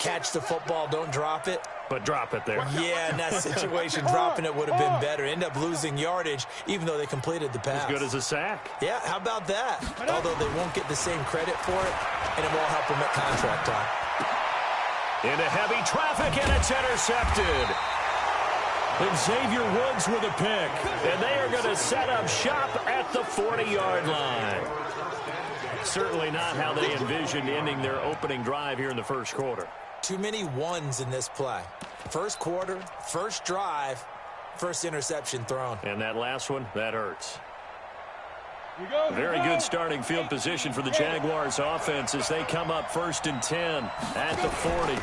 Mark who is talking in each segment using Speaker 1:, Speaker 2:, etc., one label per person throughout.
Speaker 1: Catch the football, don't drop it.
Speaker 2: But drop it there.
Speaker 1: Yeah, in that situation, dropping it would have been better. End up losing yardage, even though they completed the pass.
Speaker 2: As good as a sack.
Speaker 1: Yeah, how about that? Although they won't get the same credit for it, and it won't help them at contract time.
Speaker 2: Into heavy traffic, and it's intercepted. And Xavier Woods with a pick. And they are going to set up shop at the 40-yard line. Certainly not how they envisioned ending their opening drive here in the first quarter.
Speaker 1: Too many ones in this play. First quarter, first drive, first interception thrown.
Speaker 2: And that last one, that hurts. Very good starting field position for the Jaguars offense as they come up 1st and 10 at the 40.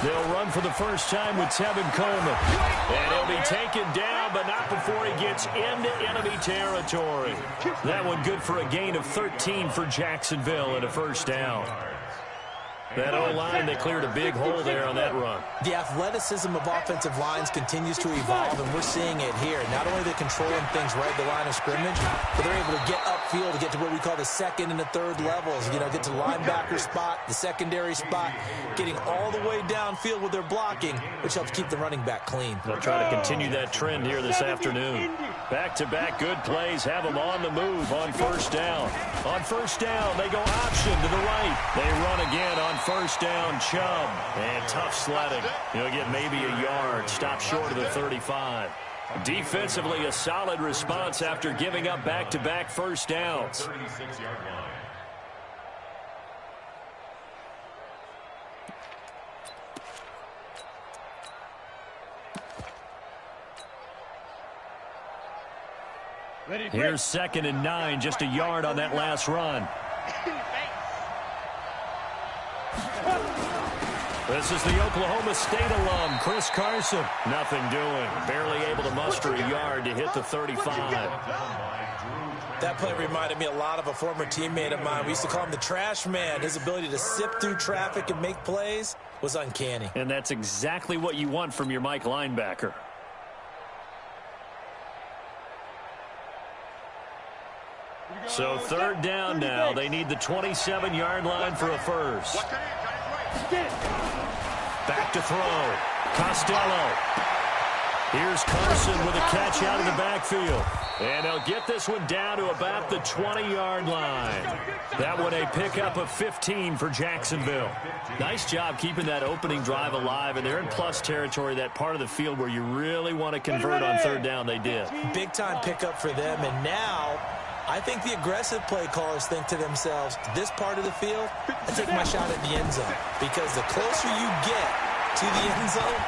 Speaker 2: They'll run for the first time with Tevin Coleman. And he'll be taken down, but not before he gets into enemy territory. That one good for a gain of 13 for Jacksonville and a first down. That O-line, they cleared a big hole there on that run.
Speaker 1: The athleticism of offensive lines continues to evolve, and we're seeing it here. Not only are they controlling things right at the line of scrimmage, but they're able to get upfield to get to what we call the second and the third levels. You know, get to the linebacker spot, the secondary spot, getting all the way downfield with their blocking, which helps keep the running back clean.
Speaker 2: They'll try to continue that trend here this afternoon. Back-to-back good plays have them on the move on first down. On first down, they go option to the right. They run again on first down, Chubb. And tough sledding. He'll get maybe a yard. Stop short of the 35. Defensively, a solid response after giving up back-to-back first downs. Here's 2nd and 9, just a yard on that last run. This is the Oklahoma State alum, Chris Carson. Nothing doing. Barely able to muster a yard to hit the 35.
Speaker 1: That play reminded me a lot of a former teammate of mine. We used to call him the trash man. His ability to sift through traffic and make plays was uncanny.
Speaker 2: And that's exactly what you want from your Mike linebacker. So 3rd down now. They need the 27-yard line for a first. Back to throw. Costello. Here's Carson with a catch out of the backfield. And they'll get this one down to about the 20-yard line. That one a pickup of 15 for Jacksonville. Nice job keeping that opening drive alive, and they're in plus territory, that part of the field where you really want to convert on 3rd down. They did.
Speaker 1: Big-time pickup for them, and now I think the aggressive play callers think to themselves, this part of the field, I take my shot at the end zone. Because the closer you get to the end zone,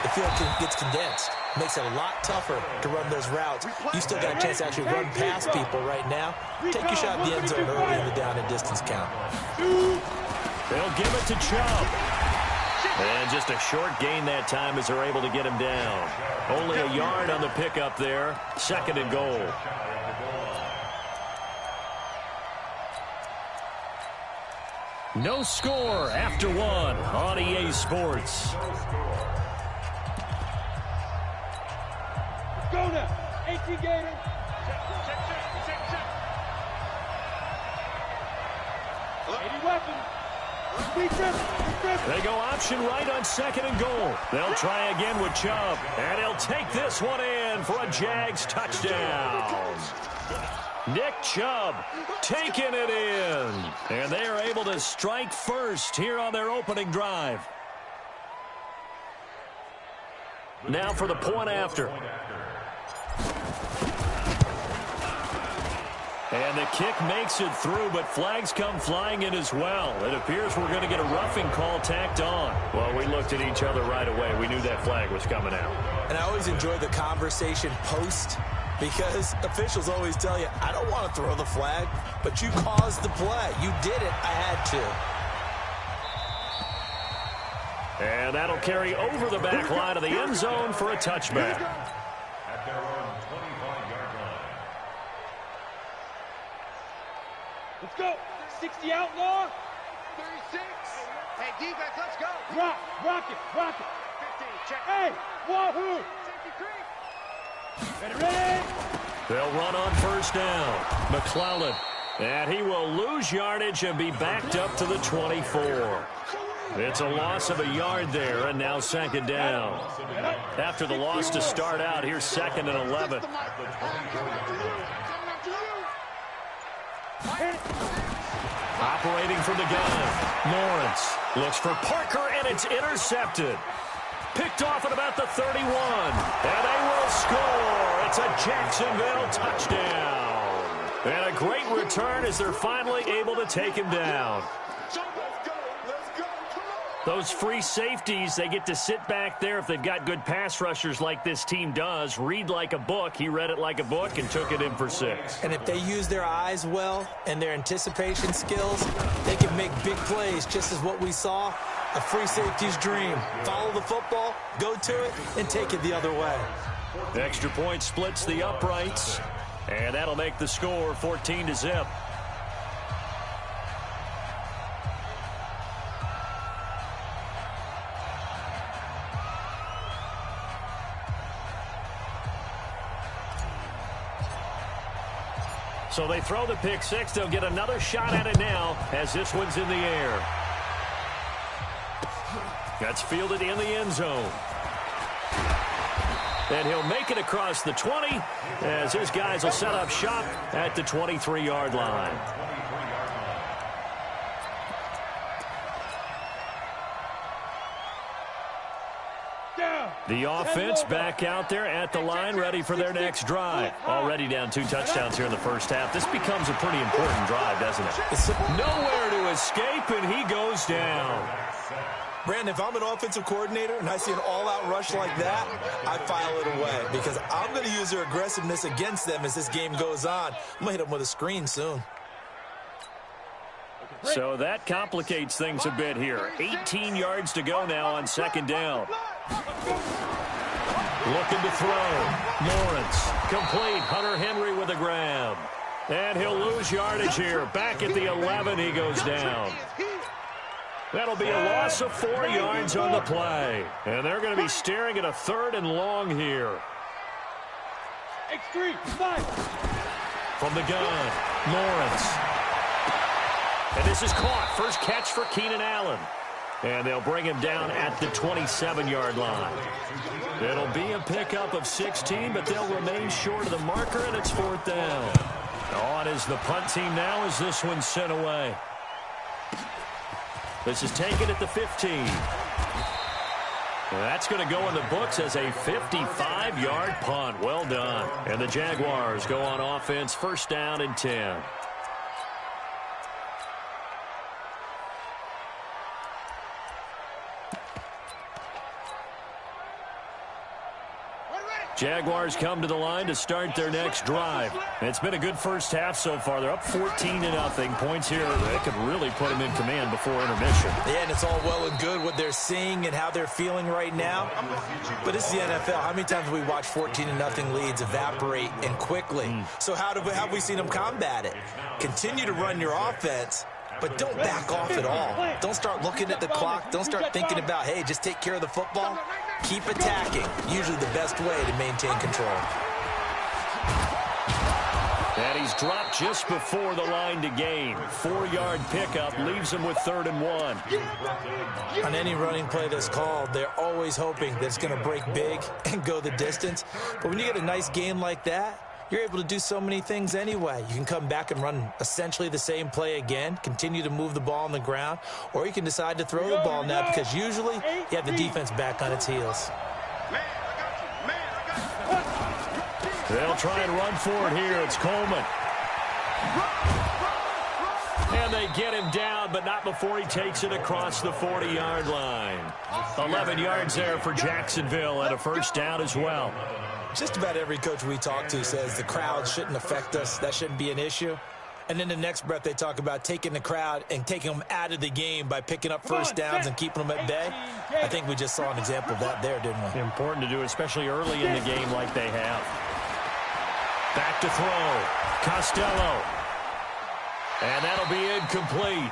Speaker 1: the field gets condensed. Makes it a lot tougher to run those routes. You still got a chance to actually run past people right now. Take your shot at the end zone early in the down and distance count.
Speaker 2: They'll give it to Chubb. And just a short gain that time as they're able to get him down. Only a yard on the pickup there. 2nd and goal. No score after one on EA Sports.
Speaker 3: Go now, 18 Gators. Any weapons.
Speaker 2: They go option right on 2nd and goal. They'll try again with Chubb. And he'll take this one in for a Jags touchdown. Nick Chubb taking it in. And they are able to strike first here on their opening drive. Now for the point after. And the kick makes it through, but flags come flying in as well. It appears we're going to get a roughing call tacked on. Well, we looked at each other right away. We knew that flag was coming out.
Speaker 1: And I always enjoy the conversation post, because officials always tell you, I don't want to throw the flag, but you caused the play. You did it. I had to.
Speaker 2: And that'll carry over the back line of the end zone for a touchback.
Speaker 4: At their own 25-yard line.
Speaker 3: Let's go. 60 outlaw.
Speaker 5: 36. Hey, defense, let's go.
Speaker 3: Rock it.
Speaker 5: 15, check.
Speaker 3: Hey, wahoo.
Speaker 5: Safety creep.
Speaker 3: Ready.
Speaker 2: They'll run on first down. McClellan. And he will lose yardage and be backed up to the 24. It's a loss of a yard there, and now second down. After the loss to start out, here's 2nd and 11. Operating from the gun, Lawrence looks for Parker, and it's intercepted. Picked off at about the 31, and they will score. It's a Jacksonville touchdown. And a great return as they're finally able to take him down. Those free safeties, they get to sit back there if they've got good pass rushers like this team does. Read like a book. He read it like a book and took it in for 6.
Speaker 1: And if they use their eyes well and their anticipation skills, they can make big plays, just as what we saw, a free safety's dream. Follow the football, go to it, and take it the other way.
Speaker 2: The extra point splits the uprights, and that'll make the score 14-0. So they throw the pick 6. They'll get another shot at it now as this one's in the air. That's fielded in the end zone. And he'll make it across the 20 as his guys will set up shop at the 23-yard line. The offense back out there at the line, ready for their next drive. Already down 2 touchdowns here in the first half. This becomes a pretty important drive, doesn't it? It's nowhere to escape, and he goes down.
Speaker 1: Brandon, if I'm an offensive coordinator and I see an all-out rush like that, I file it away because I'm going to use their aggressiveness against them as this game goes on. I'm going to hit them with a screen soon.
Speaker 2: So that complicates things a bit here. 18 yards to go now on second down. Looking to throw. Lawrence, complete. Hunter Henry with a grab. And he'll lose yardage here. Back at the 11, he goes down. That'll be a loss of 4 yards on the play. And they're going to be staring at a 3rd and long here. From the gun, Lawrence. And this is caught. First catch for Keenan Allen. And they'll bring him down at the 27-yard line. It'll be a pickup of 16, but they'll remain short of the marker, and it's 4th down. On is the punt team now as this one's sent away. This is taken at the 15. And that's going to go in the books as a 55-yard punt. Well done. And the Jaguars go on offense, 1st down and 10. Jaguars come to the line to start their next drive. It's been a good first half so far. They're up 14-0. Points here that could really put them in command before intermission.
Speaker 1: Yeah, and it's all well and good what they're seeing and how they're feeling right now. But it's the NFL. How many times have we watched 14-0 leads evaporate and quickly? So how have we seen them combat it? Continue to run your offense, but don't back off at all. Don't start looking at the clock. Don't start thinking about, hey, just take care of the football. Keep attacking. Usually the best way to maintain control.
Speaker 2: And he's dropped just before the line to gain. 4-yard pickup leaves him with 3rd and 1.
Speaker 1: On any running play that's called, they're always hoping that it's going to break big and go the distance. But when you get a nice gain like that, you're able to do so many things anyway. You can come back and run essentially the same play again, continue to move the ball on the ground, or you can decide to throw the ball now because usually you have the defense back on its heels.
Speaker 2: They'll try and run for it here. It's Coleman. And they get him down, but not before he takes it across the 40-yard line. 11 yards there for Jacksonville and a 1st down as well.
Speaker 1: Just about every coach we talk to says the crowd shouldn't affect us. That shouldn't be an issue. And then the next breath they talk about taking the crowd and taking them out of the game by picking up 1st downs and keeping them at bay. I think we just saw an example of that there, didn't we?
Speaker 2: Important to do, especially early in the game like they have. Back to throw. Costello. And that'll be incomplete.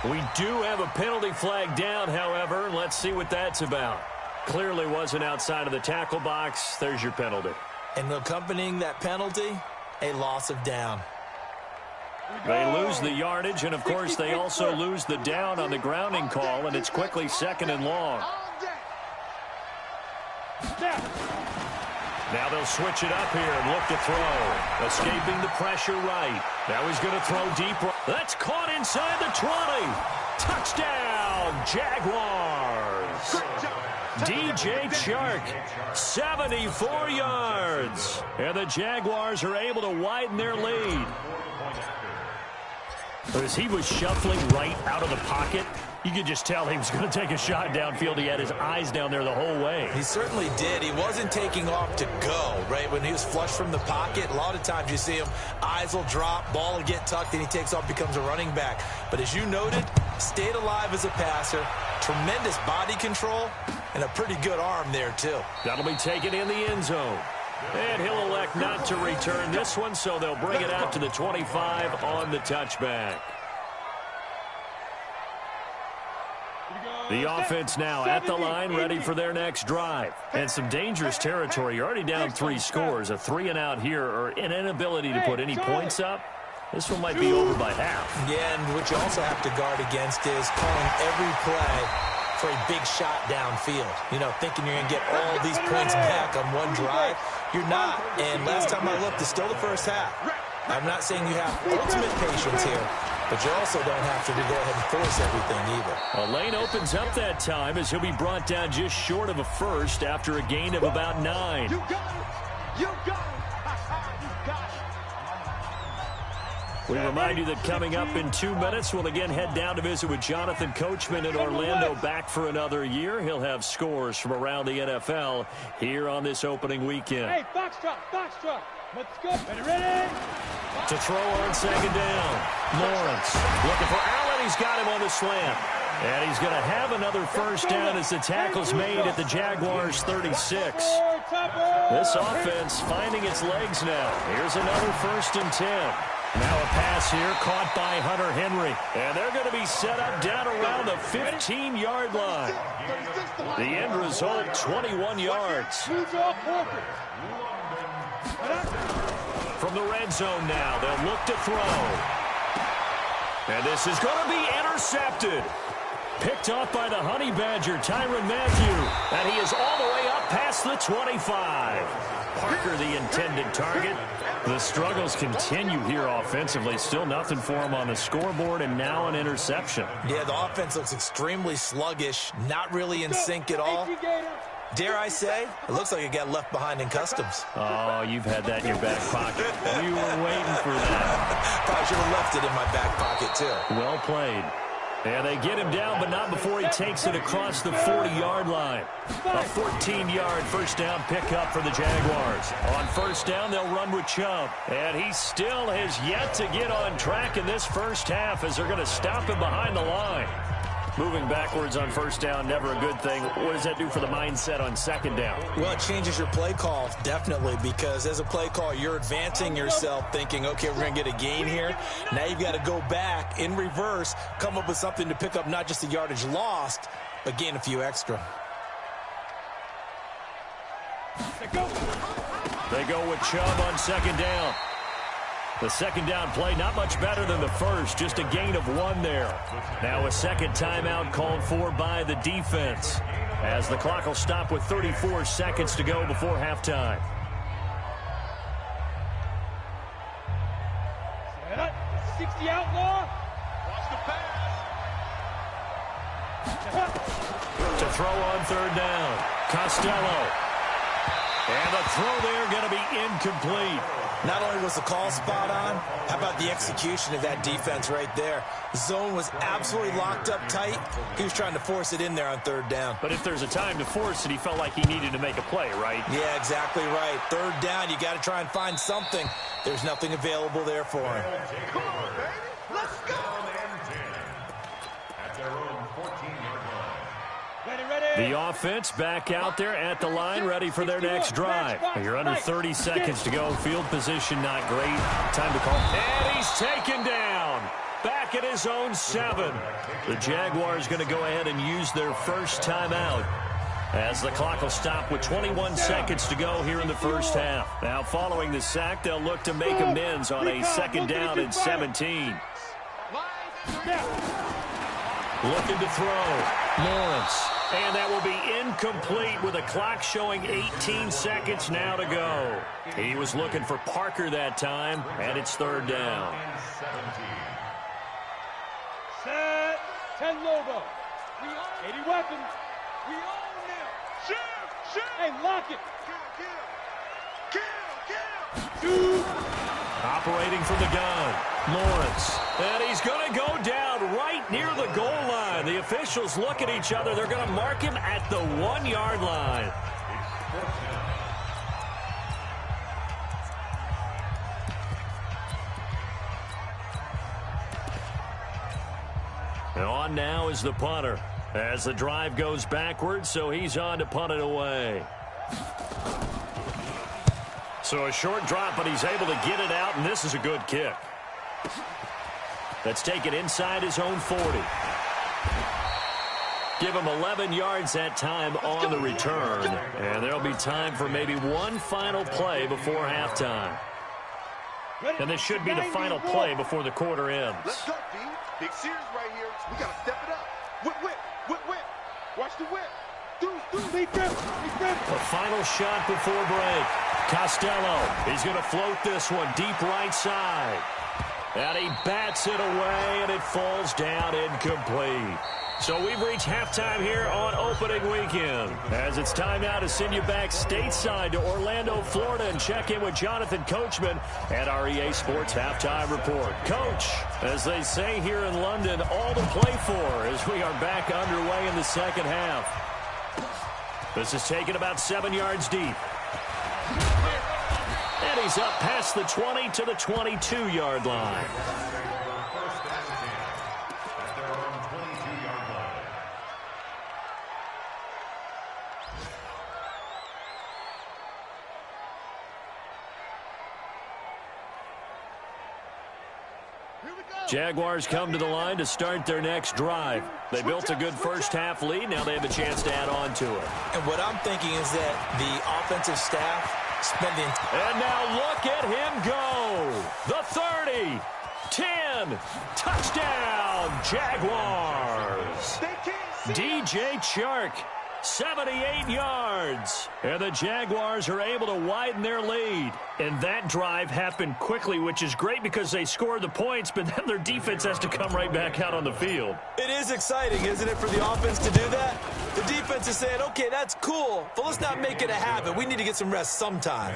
Speaker 2: We do have a penalty flag down, however. Let's see what that's about. Clearly wasn't outside of the tackle box. There's your penalty.
Speaker 1: And accompanying that penalty, a loss of down.
Speaker 2: They lose the yardage, and, of course, they also lose the down on the grounding call, and it's quickly 2nd and long. Now they'll switch it up here and look to throw. Escaping the pressure right. Now he's going to throw deep. That's caught inside the 20. Touchdown, Jaguars. DJ Chark, 74 yards. And the Jaguars are able to widen their lead. As he was shuffling right out of the pocket, you could just tell he was going to take a shot downfield. He had his eyes down there the whole way.
Speaker 1: He certainly did. He wasn't taking off to go, right? When he was flush from the pocket, a lot of times you see him, eyes will drop, ball will get tucked, and he takes off, becomes a running back. But as you noted, stayed alive as a passer, tremendous body control, and a pretty good arm there, too.
Speaker 2: That'll be taken in the end zone. And he'll elect not to return this one, so they'll bring it out to the 25 on the touchback. The offense now at the line, ready for their next drive. And some dangerous territory. You're already down 3 scores. A 3-and-out here, or an inability to put any points up. This one might be over by half.
Speaker 1: Yeah, and what you also have to guard against is calling every play for a big shot downfield. You know, thinking you're going to get all these points back on one drive. You're not. And last time I looked, it's still the first half. I'm not saying you have ultimate patience here, but you also don't have to go ahead and force everything either.
Speaker 2: A lane opens up that time as he'll be brought down just short of a first after a gain of about 9.
Speaker 5: You got it. You got it. You got it.
Speaker 2: We remind you that coming up in 2 minutes, we'll again head down to visit with Jonathan Coachman in Orlando, back for another year. He'll have scores from around the NFL here on this opening weekend.
Speaker 3: Hey, box truck. Let's go. Ready?
Speaker 2: To throw on 2nd down. Lawrence looking for Allen. He's got him on the slant. And he's going to have another first down as the tackle's made at the Jaguars' 36. This offense finding its legs now. Here's another 1st and 10. Now a pass here caught by Hunter Henry. And they're going to be set up down around the 15-yard line. The end result, 21 yards. From the red zone now, they'll look to throw. And this is going to be intercepted. Picked off by the Honey Badger, Tyrann Mathieu. And he is all the way up past the 25. Parker, the intended target. The struggles continue here offensively. Still nothing for him on the scoreboard, and now an interception.
Speaker 1: Yeah, the offense looks extremely sluggish, not really in sync at all. Dare I say, it looks like it got left behind in customs.
Speaker 2: Oh, you've had that in your back pocket. You were waiting for that.
Speaker 1: Probably should have left it in my back pocket, too.
Speaker 2: Well played. And they get him down, but not before he takes it across the 40-yard line. A 14-yard first down pickup for the Jaguars. On first down, they'll run with Chubb. And he still has yet to get on track in this first half as they're going to stop him behind the line. Moving backwards on first down, never a good thing. What does that do for the mindset on 2nd down?
Speaker 1: Well, it changes your play call, definitely, because as a play call, you're advancing yourself thinking, okay, we're going to get a gain here. Now you've got to go back in reverse, come up with something to pick up not just the yardage lost, but gain a few extra.
Speaker 2: They go with Chubb on 2nd down. The 2nd down play, not much better than the first, just a gain of 1 there. Now a 2nd timeout called for by the defense, as the clock will stop with 34 seconds to go before halftime.
Speaker 3: Set up. 60 outlaw.
Speaker 5: Watch the pass.
Speaker 2: To throw on 3rd down, Costello. And the throw there going to be incomplete.
Speaker 1: Not only was the call spot on, how about the execution of that defense right there? The zone was absolutely locked up tight. He was trying to force it in there on 3rd down.
Speaker 2: But if there's a time to force it, he felt like he needed to make a play, right?
Speaker 1: Yeah, exactly right. 3rd down, you got to try and find something. There's nothing available there for him.
Speaker 5: Come on, baby. Let's go.
Speaker 4: At their own 14-yard line.
Speaker 3: Ready.
Speaker 2: The offense back out there at the line, ready for their next drive. You're under 30 seconds to go. Field position not great. Time to call. And he's taken down. Back at his own 7. The Jaguars going to go ahead and use their first timeout. As the clock will stop with 21 seconds to go here in the first half. Now following the sack, they'll look to make amends on a second down and 17. Looking to throw. Lawrence. And that will be incomplete with the clock showing 18 seconds now to go. He was looking for Parker that time, and it's third down.
Speaker 3: Set. 10 logo. 80 weapons. We own them. Shoot. Hey, lock it. Kill.
Speaker 2: Operating from the gun. Lawrence. And he's going to go down right near the goal line. The officials look at each other. They're going to mark him at the 1-yard line. And on now is the punter. As the drive goes backwards, so he's on to punt it away. So a short drop, but he's able to get it out, and this is a good kick. That's taken inside his own 40. Give him 11 yards that time on the return. And there'll be time for maybe one final play before halftime. And this should be the final play before the quarter ends.
Speaker 5: Let's go, D. Big series right here. We got to step it up. Whip. Watch the whip.
Speaker 2: A final shot before break. Costello, he's going to float this one deep right side. And he bats it away, and it falls down incomplete. So we've reached halftime here on opening weekend. As it's time now to send you back stateside to Orlando, Florida, and check in with Jonathan Coachman at our EA Sports Halftime Report. Coach, as they say here in London, all to play for as we are back underway in the second half. This is taken about 7 yards deep. And he's up past the 20 to the 22-yard line. Jaguars come to the line to start their next drive. They built a good first-half lead. Now they have a chance to add on to it.
Speaker 1: And what I'm thinking is that the offensive staff spending...
Speaker 2: And now look at him go. The 30, 10, touchdown, Jaguars. DJ Chark, 78 yards. And the Jaguars are able to widen their lead. And that drive happened quickly, which is great because they scored the points, but then their defense has to come right back out on the field.
Speaker 1: It is exciting, isn't it, for the offense to do that? The defense is saying, okay, that's cool, but let's not make it a habit. We need to get some rest sometime.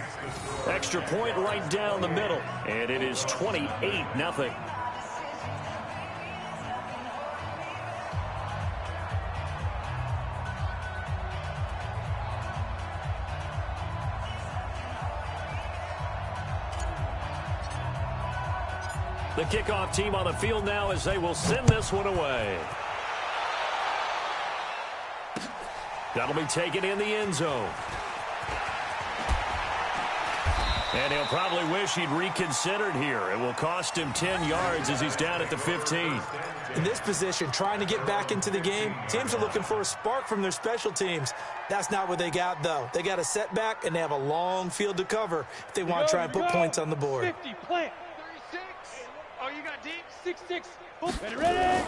Speaker 2: Extra point right down the middle. And it is 28-0. The kickoff team on the field now as they will send this one away. That'll be taken in the end zone. And he'll probably wish he'd reconsidered here. It will cost him 10 yards as he's down at the 15.
Speaker 1: In this position, trying to get back into the game, teams are looking for a spark from their special teams. That's not what they got, though. They got a setback, and they have a long field to cover if they want to try and put points on the board.
Speaker 3: 50, plant. 36. Oh, you got deep. 6-6. Ready.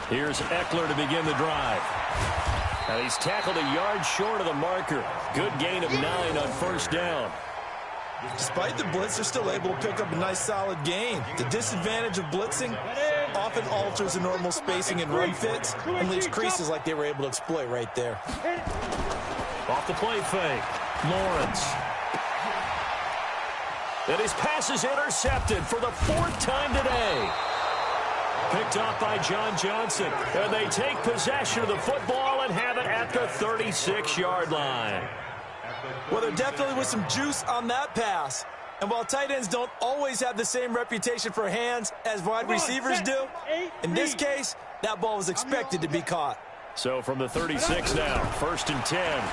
Speaker 2: Here's Eckler to begin the drive. And he's tackled a yard short of the marker. Good gain of 9 on first down.
Speaker 1: Despite the blitz, they're still able to pick up a nice, solid gain. The disadvantage of blitzing often alters the normal spacing and run fits and leaves creases like they were able to exploit right there.
Speaker 2: Off the play fake. Lawrence. And his pass is intercepted for the 4th time today. Picked off by John Johnson. And they take possession of the football and have it at the 36-yard line.
Speaker 1: Well, there definitely was some juice on that pass. And while tight ends don't always have the same reputation for hands as wide receivers do, in this case, that ball was expected to be caught.
Speaker 2: So from the 36 now, 1st and 10.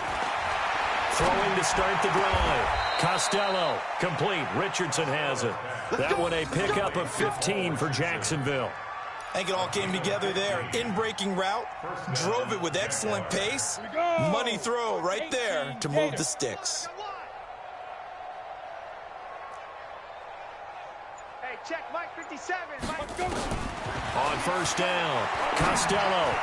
Speaker 2: Throwing to start the drive. Costello, complete. Richardson has it. That one a pickup of 15 for Jacksonville.
Speaker 1: I think it all came together there. In-breaking route, drove it with excellent pace. Money throw right there to move the sticks.
Speaker 5: Hey, check Mike 57.
Speaker 2: On first down, Costello.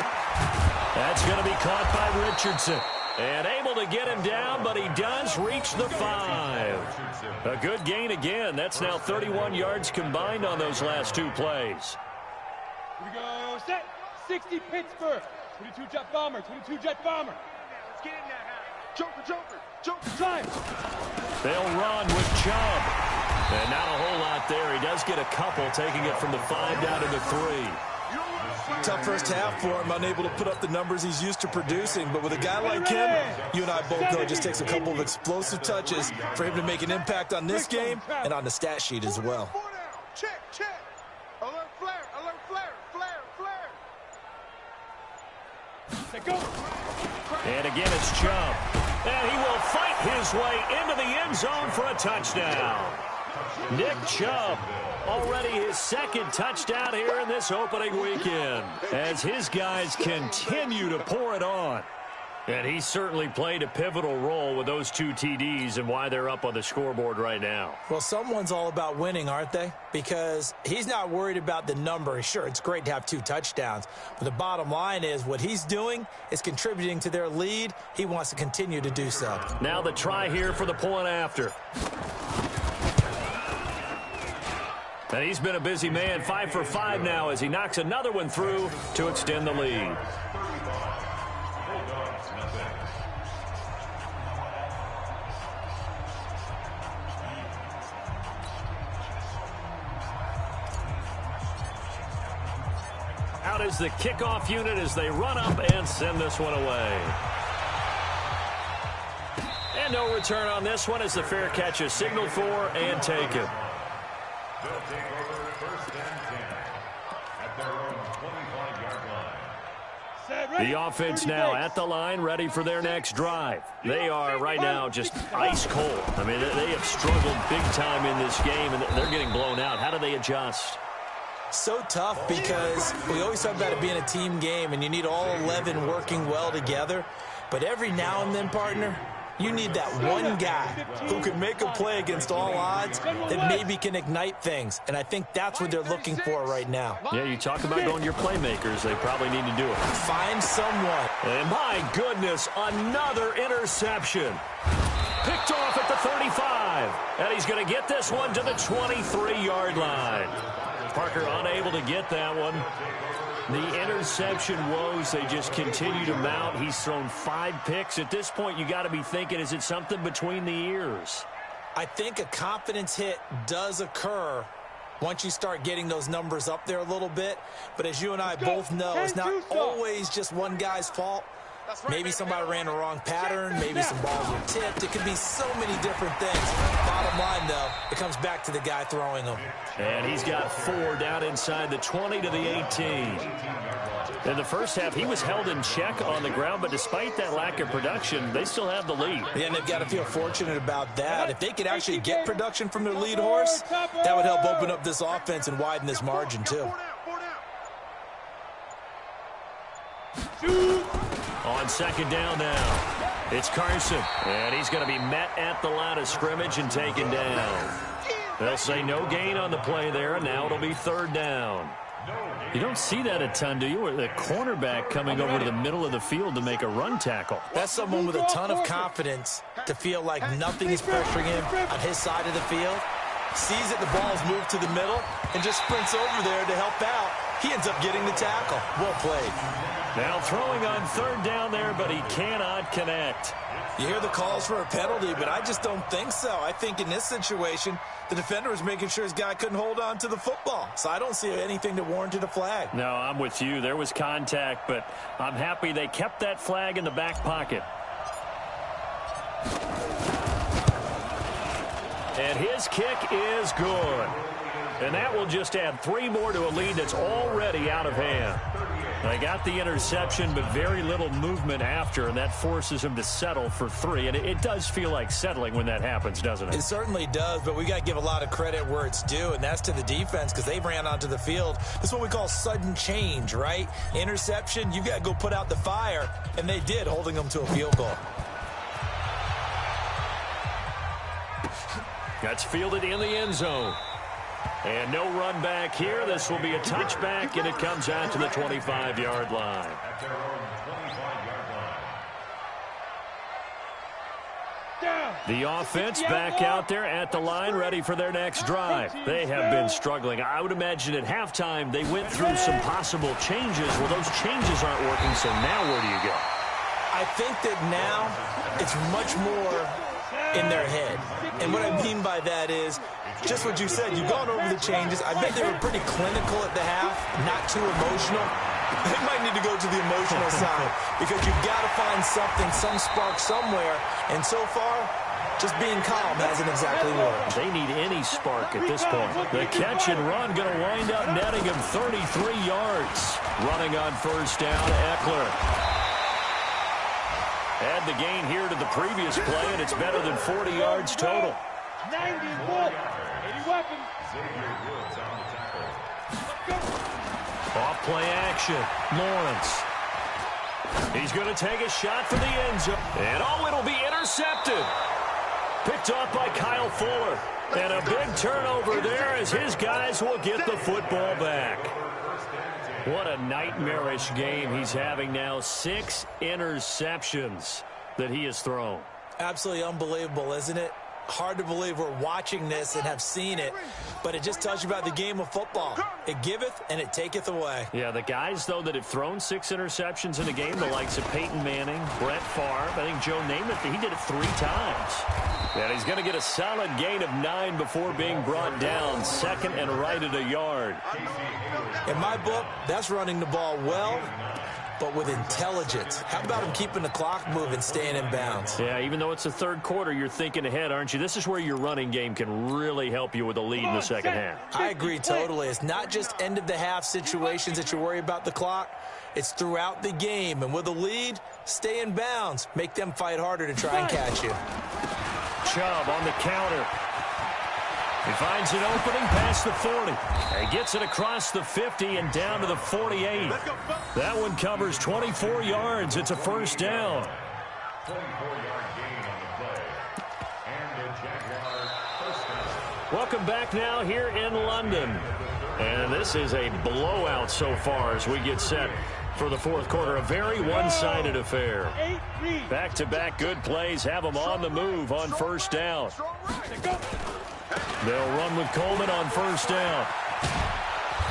Speaker 2: That's going to be caught by Richardson. And able to get him down, but he does reach the 5. A good gain again. That's now 31 yards combined on those last 2 plays.
Speaker 3: Here we go, set. 60 Pittsburgh. 22 jet bomber, 22 jet bomber.
Speaker 5: Let's get in there, Joker.
Speaker 3: Drive.
Speaker 2: They'll run with Chubb. And not a whole lot there. He does get a couple, taking it from the 5 down to the 3.
Speaker 1: Tough first half for him, unable to put up the numbers he's used to producing. But with a guy like him, you and I both know it just takes a couple of explosive touches for him to make an impact on this game and on the stat sheet as well.
Speaker 5: Check. Alert flare.
Speaker 3: Let go.
Speaker 2: And again, it's Chubb. And he will fight his way into the end zone for a touchdown. Nick Chubb, already his 2nd touchdown here in this opening weekend, as his guys continue to pour it on. And he certainly played a pivotal role with those 2 TDs and why they're up on the scoreboard right now.
Speaker 1: Well, someone's all about winning, aren't they? Because he's not worried about the number. Sure, it's great to have 2 touchdowns. But the bottom line is what he's doing is contributing to their lead. He wants to continue to do so.
Speaker 2: Now the try here for the point after. And he's been a busy man, 5 for 5 now as he knocks another one through to extend the lead. Out is the kickoff unit as they run up and send this one away. And no return on this one as the fair catch is signaled for and taken.
Speaker 4: They'll take over 1st and 10 at their own 25-yard line.
Speaker 2: The offense now at the line, ready for their next drive. They are right now just ice cold. I mean, they have struggled big time in this game, and they're getting blown out. How do they adjust?
Speaker 1: So tough because we always talk about it being a team game, and you need all 11 working well together. But every now and then, partner, you need that one guy who can make a play against all odds that maybe can ignite things. And I think that's what they're looking for right now.
Speaker 2: Yeah, you talk about going to your playmakers. They probably need to do it.
Speaker 1: Find someone.
Speaker 2: And my goodness, another interception. Picked off at the 35. And he's going to get this one to the 23-yard line. Parker unable to get that one. The interception woes, they just continue to mount. He's thrown 5 picks. At this point, you got to be thinking, is it something between the ears?
Speaker 1: I think a confidence hit does occur once you start getting those numbers up there a little bit. But as you and I both know, it's not always just one guy's fault. Maybe somebody ran the wrong pattern. Maybe some balls were tipped. It could be so many different things. Bottom line, though, it comes back to the guy throwing them.
Speaker 2: And he's got 4 down inside the 20 to the 18. In the first half, he was held in check on the ground, but despite that lack of production, they still have the lead.
Speaker 1: Yeah, and they've got to feel fortunate about that. If they could actually get production from their lead horse, that would help open up this offense and widen this margin, too.
Speaker 2: On 2nd down now, it's Carson, and he's going to be met at the line of scrimmage and taken down. They'll say no gain on the play there, and now it'll be 3rd down. You don't see that a ton, do you? Or the cornerback coming over to the middle of the field to make a run tackle.
Speaker 1: That's someone with a ton of confidence to feel like nothing is pressuring him on his side of the field. Sees that the ball's moved to the middle and just sprints over there to help out. He ends up getting the tackle. Well played.
Speaker 2: Now throwing on 3rd down there, but he cannot connect.
Speaker 1: You hear the calls for a penalty, but I just don't think so. I think in this situation, the defender was making sure his guy couldn't hold on to the football. So I don't see anything that warranted a flag.
Speaker 2: No, I'm with you. There was contact, but I'm happy they kept that flag in the back pocket. And his kick is good. And that will just add 3 more to a lead that's already out of hand. They got the interception, but very little movement after, and that forces him to settle for 3. And it does feel like settling when that happens, doesn't it?
Speaker 1: It certainly does, but we got to give a lot of credit where it's due, and that's to the defense because they ran onto the field. This is what we call sudden change, right? Interception, you got to go put out the fire, and they did, holding them to a field goal.
Speaker 2: That's fielded in the end zone. And no run back here. This will be a touchback, and it comes out to the 25-yard line.
Speaker 4: At their own 25-yard line.
Speaker 2: The offense back out there at the line, ready for their next drive. They have been struggling. I would imagine at halftime they went through some possible changes. Well, those changes aren't working, so now where do you go?
Speaker 1: I think that now it's much more in their head. And what I mean by that is just what you said. You've gone over the changes. I bet they were pretty clinical at the half, not too emotional. They might need to go to the emotional side because you've got to find something, some spark somewhere. And so far, just being calm hasn't exactly worked.
Speaker 2: They need any spark at this point. The catch and run going to wind up netting him 33 yards. Running on first down, Eckler. Add the gain here to the previous play, and it's better than 40 yards total.
Speaker 3: 90 Wolf. 80 weapons.
Speaker 4: Xavier Woods on the tackle.
Speaker 2: Off play action. Lawrence. He's going to take a shot for the end zone. And it'll be intercepted. Picked off by Kyle Fuller. And a big turnover there as his guys will get the football back. What a nightmarish game he's having now. 6 interceptions that he has thrown.
Speaker 1: Absolutely unbelievable, isn't it? Hard to believe we're watching this and have seen it, but it just tells you about the game of football. It giveth and it taketh away.
Speaker 2: Yeah, the guys, though, that have thrown 6 interceptions in a game, the likes of Peyton Manning, Brett Favre, I think Joe Namath, he did it 3 times. And he's going to get a solid gain of 9 before being brought down, second and right at a yard.
Speaker 1: In my book, that's running the ball well, but with intelligence. How about him keeping the clock moving, staying in bounds?
Speaker 2: Yeah, even though it's the third quarter, you're thinking ahead, aren't you? This is where your running game can really help you with a lead in the second half.
Speaker 1: I agree totally. It's not just end-of-the-half situations that you worry about the clock. It's throughout the game. And with a lead, stay in bounds. Make them fight harder to try and catch you.
Speaker 2: Chubb on the counter. He finds an opening past the 40. He gets it across the 50 and down to the 48. That one covers 24 yards. It's a first down.
Speaker 4: 24-yard gain on the play. And the Jaguars first down.
Speaker 2: Welcome back now here in London. And this is a blowout so far as we get set for the fourth quarter. A very one-sided affair. Back-to-back good plays have them on the move on first down. They'll run with Coleman on first down.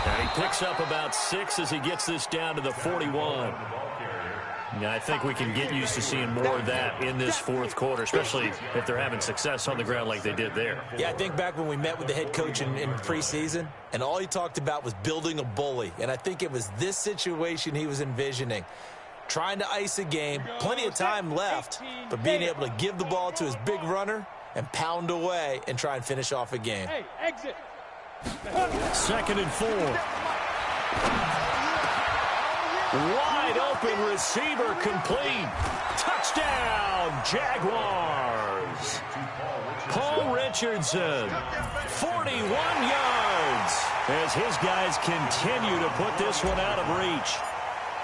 Speaker 2: And he picks up about 6 as he gets this down to the 41. Now, I think we can get used to seeing more of that in this fourth quarter, especially if they're having success on the ground like they did there.
Speaker 1: Yeah, I think back when we met with the head coach in preseason, and all he talked about was building a bully. And I think it was this situation he was envisioning. Trying to ice a game, plenty of time left, but being able to give the ball to his big runner and pound away and try and finish off a game.
Speaker 3: Hey, exit.
Speaker 2: Second and 4. Wide open receiver complete. Touchdown, Jaguars. Paul Richardson, 41 yards as his guys continue to put this one out of reach.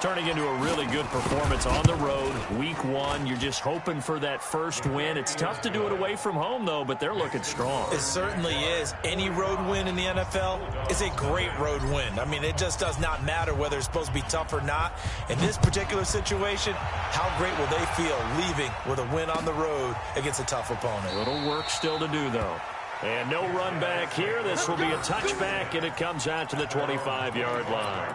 Speaker 2: Turning into a really good performance on the road. Week 1, you're just hoping for that first win. It's tough to do it away from home, though, but they're looking strong.
Speaker 1: It certainly is. Any road win in the NFL is a great road win. I mean, it just does not matter whether it's supposed to be tough or not. In this particular situation, how great will they feel leaving with a win on the road against a tough opponent?
Speaker 2: A little work still to do, though. And no run back here. This will be a touchback, and it comes out to the 25-yard line.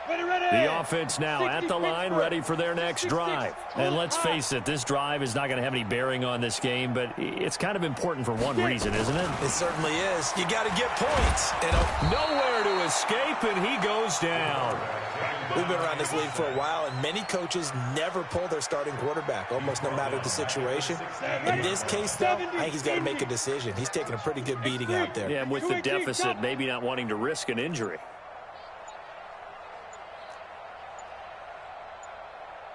Speaker 2: The offense now at the line, ready for their next drive. And let's face it, this drive is not going to have any bearing on this game, but it's kind of important for one reason, isn't it?
Speaker 1: It certainly is. You got to get points.
Speaker 2: Nowhere to escape, and he goes down.
Speaker 1: We've been around this league for a while, and many coaches never pull their starting quarterback, almost no matter the situation. In this case, though, I think he's got to make a decision. He's taking a pretty good beating out there.
Speaker 2: Yeah, and with the deficit, maybe not wanting to risk an injury.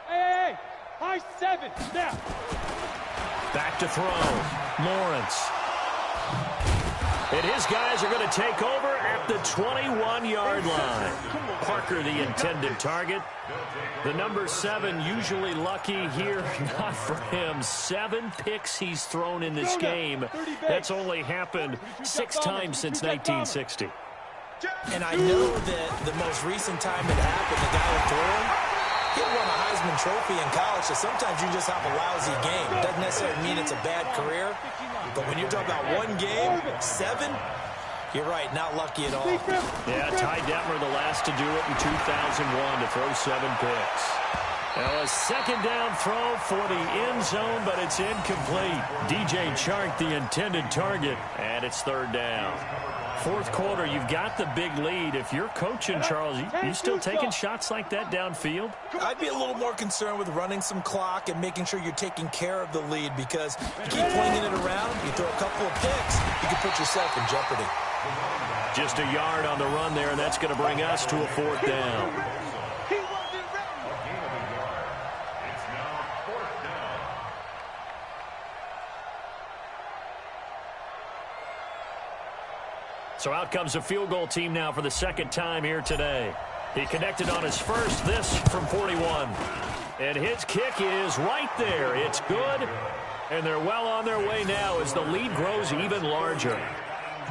Speaker 3: Hey, high 7, now.
Speaker 2: Back to throw. Lawrence. And his guys are going to take over at the 21-yard line. Parker, the intended target. The number 7 usually lucky here. Not for him. 7 picks he's thrown in this game. That's only happened 6 times since 1960.
Speaker 1: And I know that the most recent time it happened, the guy who threw him, he won a Heisman Trophy in college, so sometimes you just have a lousy game. It doesn't necessarily mean it's a bad career, but when you're talking about one game, 7, you're right, not lucky at all.
Speaker 2: Yeah, Ty Detmer, the last to do it in 2001 to throw 7 picks. Now a second down throw for the end zone, but it's incomplete. DJ Chark, the intended target, and it's 3rd down. 4th quarter, you've got the big lead. If you're coaching, Charles, you still taking shots like that downfield?
Speaker 1: I'd be a little more concerned with running some clock and making sure you're taking care of the lead, because you keep flinging it around, you throw a couple of picks, you can put yourself in jeopardy.
Speaker 2: Just a yard on the run there, and that's going to bring us to a 4th down. So out comes the field goal team now for the 2nd time here today. He connected on his first, this from 41. And his kick is right there. It's good, and they're well on their way now as the lead grows even larger.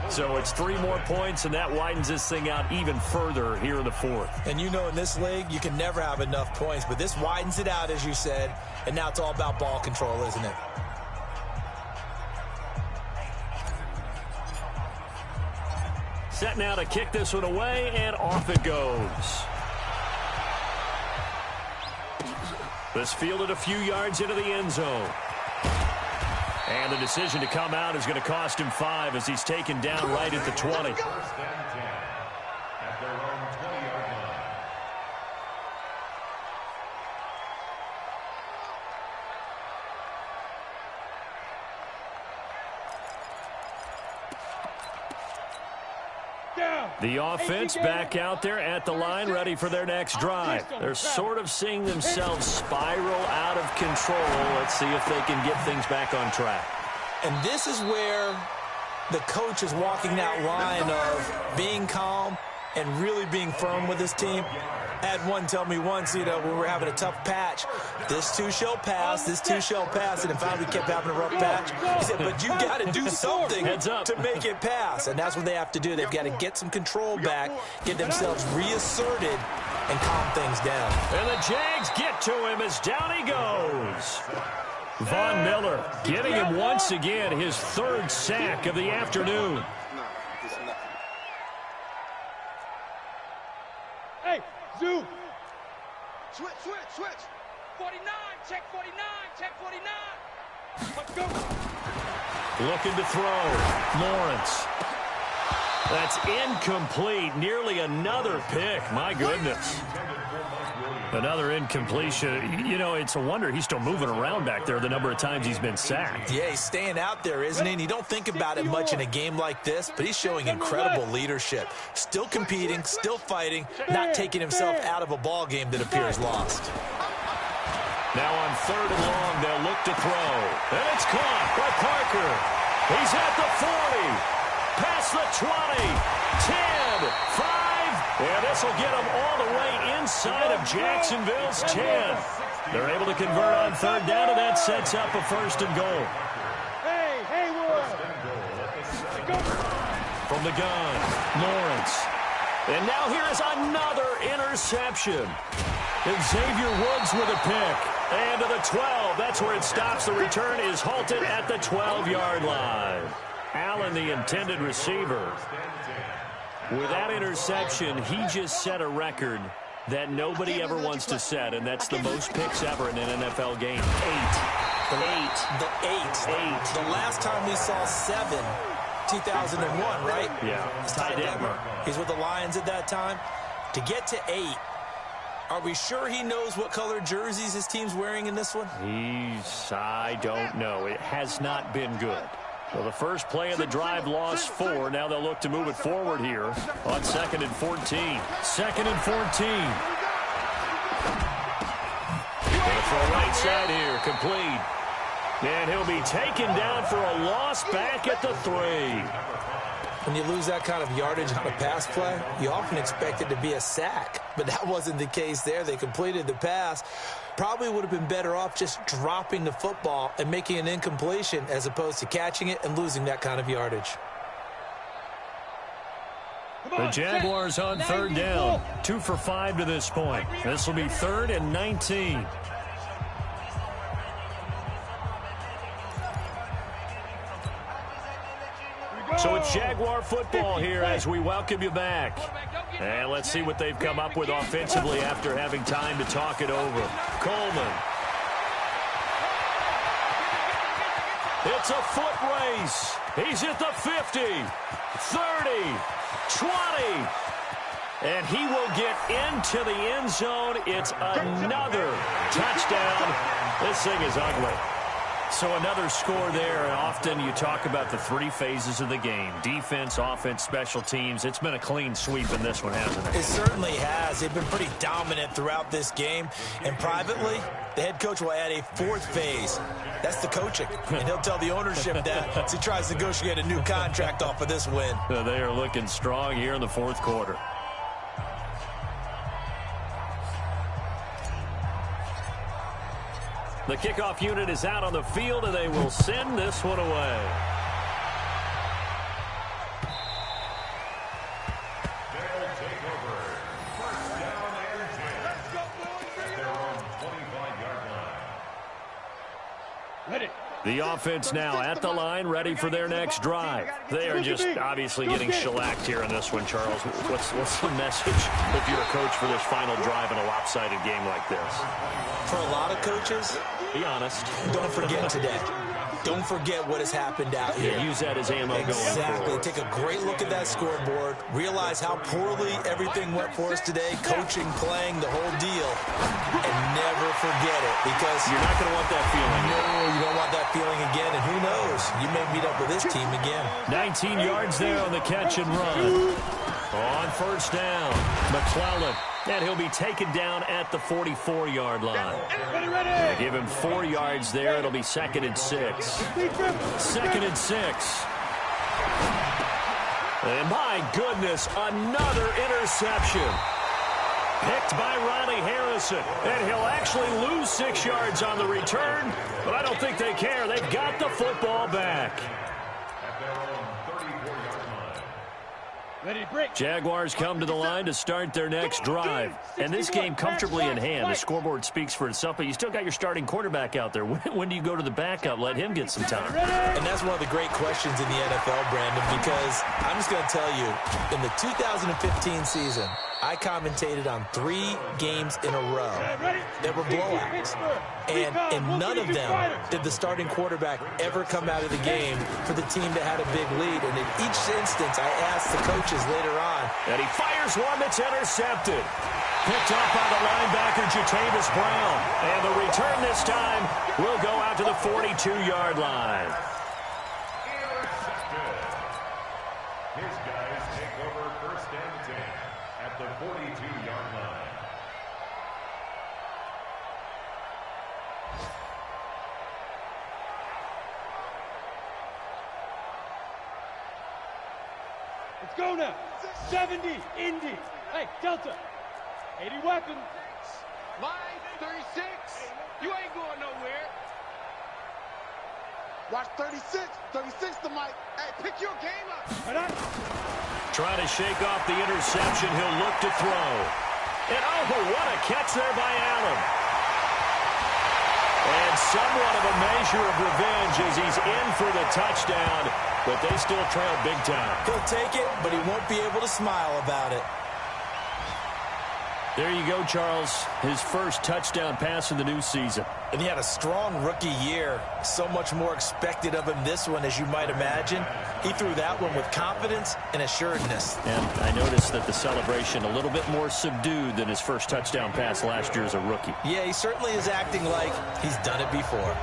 Speaker 2: So it's 3 more points, and that widens this thing out even further here in the 4th.
Speaker 1: And you know, in this league, you can never have enough points, but this widens it out, as you said, and now it's all about ball control, isn't it?
Speaker 2: Set now to kick this one away, and off it goes. This fielded a few yards into the end zone. And the decision to come out is going to cost him 5 as he's taken down right at the 20.
Speaker 4: First and 10 at their own 20-yard line.
Speaker 2: The offense back out there at the line, ready for their next drive. They're sort of seeing themselves spiral out of control. Let's see if they can get things back on track.
Speaker 1: And this is where the coach is walking that line of being calm and really being firm with his team. I had one tell me once, you know, when we were having a tough patch, this too shall pass, this too shall pass, and then finally we kept having a rough patch. He said, but you got to do something to make it pass, and that's what they have to do. They've got to get some control back, get themselves reasserted, and calm things down.
Speaker 2: And the Jags get to him as down he goes. Von Miller getting him once again, his 3rd sack of the afternoon.
Speaker 3: Hey, Zoo.
Speaker 5: Switch.
Speaker 3: 49, check 49, check 49. Let's go.
Speaker 2: Looking to throw. Lawrence. That's incomplete. Nearly another pick. My goodness. Another incompletion. You know, it's a wonder he's still moving around back there the number of times he's been sacked.
Speaker 1: Yeah, he's staying out there, isn't he? And you don't think about it much in a game like this, but he's showing incredible leadership. Still competing, still fighting, not taking himself out of a ball game that appears lost.
Speaker 2: Now on 3rd and long, they'll look to throw. And it's caught by Parker. He's at the 40. Past the 20. 10. 5. And this will get them all the way inside of Jacksonville's 10. They're able to convert on 3rd down, and that sets up a 1st and goal.
Speaker 3: Hey, Hayward.
Speaker 2: From the gun, Lawrence. And now here is another interception. And Xavier Woods with a pick. And to the 12. That's where it stops. The return is halted at the 12-yard line. Allen, the intended receiver. With that interception, he just set a record that nobody ever wants to set, and that's the most picks ever in an NFL game. 8.
Speaker 1: The last time we saw 7, 2001, right?
Speaker 2: Yeah.
Speaker 1: It's Ty Detmer. He's with the Lions at that time. To get to 8, are we sure he knows what color jerseys his team's wearing in this one?
Speaker 2: I don't know. It has not been good. So the first play of the drive lost 4. Now they'll look to move it forward here on 2nd and 14. 2nd and 14. Going for a right side here, complete. And he'll be taken down for a loss back at the 3.
Speaker 1: When you lose that kind of yardage on a pass play, you often expect it to be a sack. But that wasn't the case there. They completed the pass. Probably would have been better off just dropping the football and making an incompletion as opposed to catching it and losing that kind of yardage.
Speaker 2: The Jaguars on 3rd down. 2 for 5 to this point. This will be 3rd and 19. So it's Jaguar football here as we welcome you back. And let's see what they've come up with offensively after having time to talk it over. Coleman. It's a foot race. He's at the 50, 30, 20. And he will get into the end zone. It's another touchdown. This thing is ugly. So another score there, and often you talk about the 3 phases of the game. Defense, offense, special teams. It's been a clean sweep in this one, hasn't it?
Speaker 1: It certainly has. They've been pretty dominant throughout this game. And privately, the head coach will add a 4th phase. That's the coaching. And he'll tell the ownership that as he tries to negotiate a new contract off of this win.
Speaker 2: They are looking strong here in the 4th quarter. The kickoff unit is out on the field, and they will send this one away.
Speaker 4: They'll take over. 1st down and 10. At their own 25-yard line.
Speaker 3: Ready.
Speaker 2: The offense now at the line, ready for their next drive. They are just obviously getting shellacked here in this one, Charles. What's the message if you're a coach for this final drive in a lopsided game like this?
Speaker 1: For a lot of coaches,
Speaker 2: be honest.
Speaker 1: Don't forget today. Don't forget what has happened out here.
Speaker 2: Yeah, use that as ammo going forward.
Speaker 1: Exactly. Take a great look at that scoreboard. Realize how poorly everything went for us today. Coaching, playing, the whole deal. And never forget it. Because
Speaker 2: you're not going to want that feeling.
Speaker 1: No, you don't want that feeling again. And who knows? You may meet up with this team again.
Speaker 2: 19 yards there on the catch and run. On 1st down, McClellan. And he'll be taken down at the 44-yard line. They give him 4 yards there. It'll be 2nd and 6. 2nd and 6. And my goodness, another interception. Picked by Ronnie Harrison. And he'll actually lose 6 yards on the return. But I don't think they care. They've got the football back.
Speaker 4: At their own 34-yard line.
Speaker 3: Ready, break.
Speaker 2: Jaguars come to the line to start their next drive. And this game comfortably in hand. The scoreboard speaks for itself, but you still got your starting quarterback out there. When do you go to the backup? Let him get some time.
Speaker 1: And that's one of the great questions in the NFL, Brandon, because I'm just going to tell you, in the 2015 season, I commentated on 3 games in a row that were blowouts. And in none of them did the starting quarterback ever come out of the game for the team that had a big lead. And in each instance, I asked the coaches later on.
Speaker 2: And he fires one that's intercepted. Picked up by the linebacker, Jatavis Brown. And the return this time will go out to the 42-yard line.
Speaker 4: Intercepted. His guys take over 1st and 10 at the 42-yard line.
Speaker 3: Let's go now. 70, Indy. Hey, Delta. 80 weapons.
Speaker 5: Line 36. You ain't going nowhere. Watch 36. 36 to Mike. Hey, pick your game up.
Speaker 3: Right on.
Speaker 2: Trying to shake off the interception. He'll look to throw. And oh, what a catch there by Allen. And somewhat of a measure of revenge as he's in for the touchdown, but they still trail big time.
Speaker 1: He'll take it, but he won't be able to smile about it.
Speaker 2: There you go, Charles. His first touchdown pass in the new season.
Speaker 1: And he had a strong rookie year. So much more expected of him this one, as you might imagine. He threw that one with confidence and assuredness.
Speaker 2: And I noticed that the celebration a little bit more subdued than his first touchdown pass last year as a rookie.
Speaker 1: Yeah, he certainly is acting like he's done it before.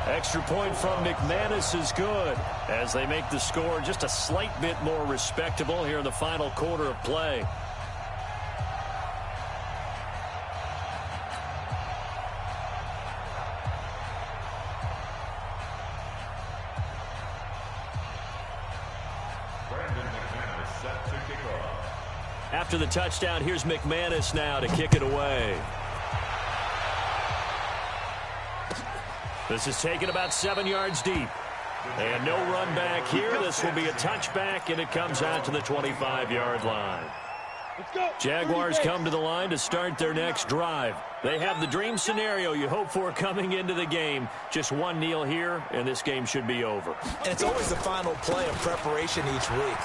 Speaker 2: Extra point from McManus is good as they make the score just a slight bit more respectable here in the final quarter of play. After the touchdown, here's McManus now to kick it away. This is taken about 7 yards deep. And no run back here. This will be a touchback, and it comes out to the 25-yard line. Jaguars come to the line to start their next drive. They have the dream scenario you hope for coming into the game. Just one kneel here, and this game should be over.
Speaker 1: And it's always the final play of preparation each week.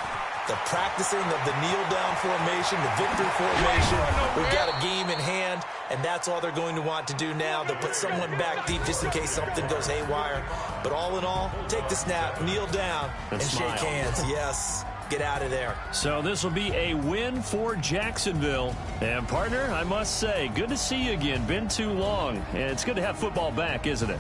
Speaker 1: The practicing of the kneel-down formation, the victory formation. We've got a game in hand, and that's all they're going to want to do now. They'll put someone back deep just in case something goes haywire. But all in all, take the snap, kneel down, and shake hands. Yes, get out of there.
Speaker 2: So this will be a win for Jacksonville. And, partner, I must say, good to see you again. Been too long. And it's good to have football back, isn't it?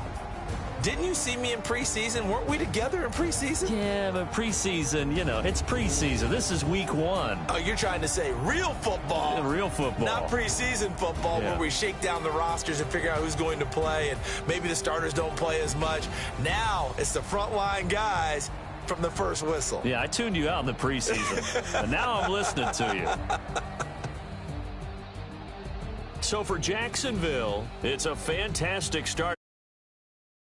Speaker 1: Didn't you see me in preseason? Weren't we together in preseason?
Speaker 2: Yeah, but preseason, you know, it's preseason. This is week 1.
Speaker 1: Oh, you're trying to say real football.
Speaker 2: Yeah, real football.
Speaker 1: Not preseason football where we shake down the rosters and figure out who's going to play, and maybe the starters don't play as much. Now it's the frontline guys from the first whistle.
Speaker 2: Yeah, I tuned you out in the preseason, and now I'm listening to you. So for Jacksonville, it's a fantastic start.